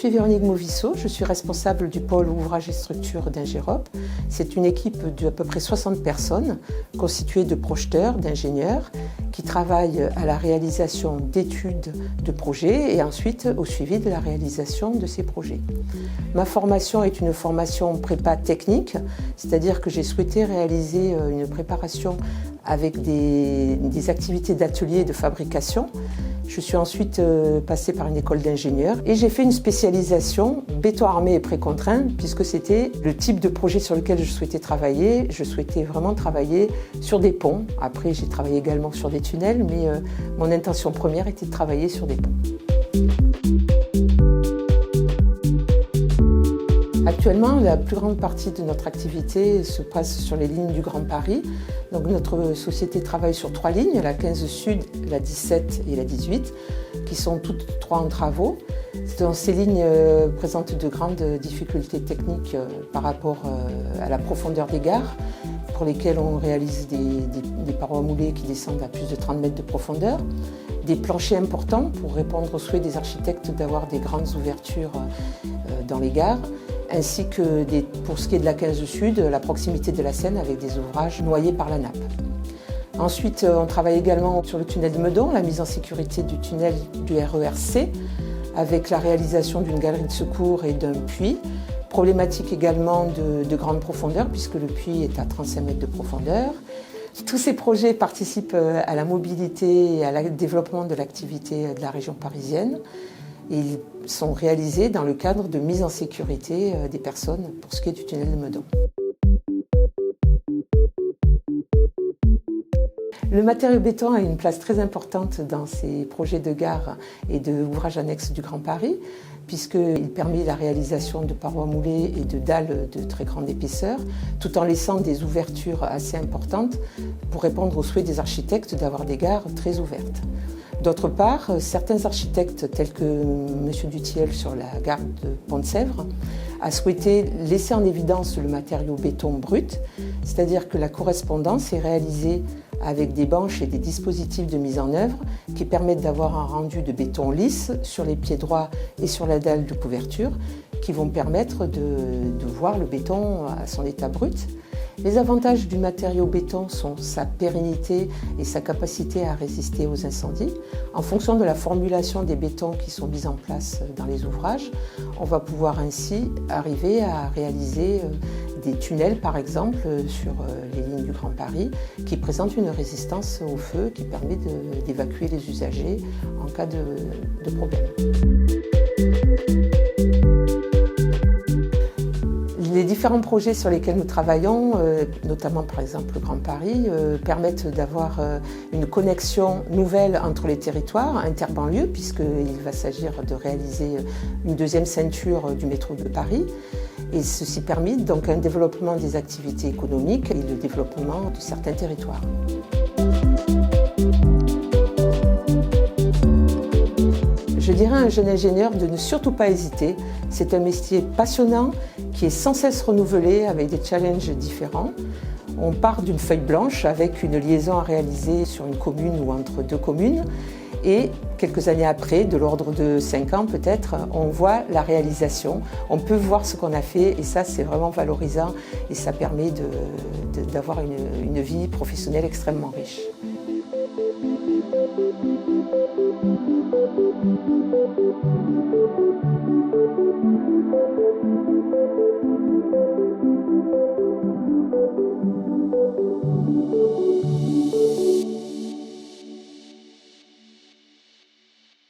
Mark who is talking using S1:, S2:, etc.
S1: suis Véronique Movisseau, je suis responsable du pôle ouvrages et structures d'Ingerop. C'est une équipe d'à peu près 60 personnes constituée de projeteurs, d'ingénieurs qui travaillent à la réalisation d'études de projets et ensuite au suivi de la réalisation de ces projets. Ma formation est une formation prépa technique, c'est-à-dire que j'ai souhaité réaliser une préparation avec des activités d'atelier et de fabrication. Je suis ensuite passée par une école d'ingénieur et j'ai fait une spécialisation béton armé et précontraint puisque c'était le type de projet sur lequel je souhaitais travailler. Je souhaitais vraiment travailler sur des ponts. Après, j'ai travaillé également sur des tunnels, mais mon intention première était de travailler sur des ponts. Actuellement, la plus grande partie de notre activité se passe sur les lignes du Grand Paris. Donc, notre société travaille sur 3 lignes, la 15 Sud, la 17 et la 18, qui sont toutes 3 en travaux. Donc, ces lignes présentent de grandes difficultés techniques par rapport à la profondeur des gares, pour lesquelles on réalise des parois moulées qui descendent à plus de 30 mètres de profondeur, des planchers importants pour répondre aux souhaits des architectes d'avoir des grandes ouvertures dans les gares, ainsi que pour ce qui est de la 15 Sud, la proximité de la Seine avec des ouvrages noyés par la nappe. Ensuite, on travaille également sur le tunnel de Meudon, la mise en sécurité du tunnel du RER-C, avec la réalisation d'une galerie de secours et d'un puits. Problématique également de grande profondeur, puisque le puits est à 35 mètres de profondeur. Tous ces projets participent à la mobilité et au développement de l'activité de la région parisienne. Ils sont réalisés dans le cadre de mise en sécurité des personnes pour ce qui est du tunnel de Meudon. Le matériau béton a une place très importante dans ces projets de gare et d'ouvrages annexes du Grand Paris, puisqu'il permet la réalisation de parois moulées et de dalles de très grande épaisseur, tout en laissant des ouvertures assez importantes pour répondre aux souhaits des architectes d'avoir des gares très ouvertes. D'autre part, certains architectes, tels que M. Dutilleul sur la gare de Pont-de-Sèvres, a souhaité laisser en évidence le matériau béton brut, c'est-à-dire que la correspondance est réalisée avec des banches et des dispositifs de mise en œuvre qui permettent d'avoir un rendu de béton lisse sur les pieds droits et sur la dalle de couverture, qui vont permettre de voir le béton à son état brut. Les avantages du matériau béton sont sa pérennité et sa capacité à résister aux incendies. En fonction de la formulation des bétons qui sont mis en place dans les ouvrages, on va pouvoir ainsi arriver à réaliser des tunnels, par exemple, sur les lignes du Grand Paris, qui présentent une résistance au feu qui permet d'évacuer les usagers en cas de problème. Les différents projets sur lesquels nous travaillons, notamment par exemple le Grand Paris, permettent d'avoir une connexion nouvelle entre les territoires, interbanlieues, puisqu'il va s'agir de réaliser une deuxième ceinture du métro de Paris. Et ceci permet donc un développement des activités économiques et le développement de certains territoires. Je dirais à un jeune ingénieur de ne surtout pas hésiter. C'est un métier passionnant qui est sans cesse renouvelé avec des challenges différents. On part d'une feuille blanche avec une liaison à réaliser sur une commune ou entre 2 communes. Et quelques années après, de l'ordre de 5 ans peut-être, on voit la réalisation. On peut voir ce qu'on a fait et ça, c'est vraiment valorisant et ça permet d'avoir une vie professionnelle extrêmement riche.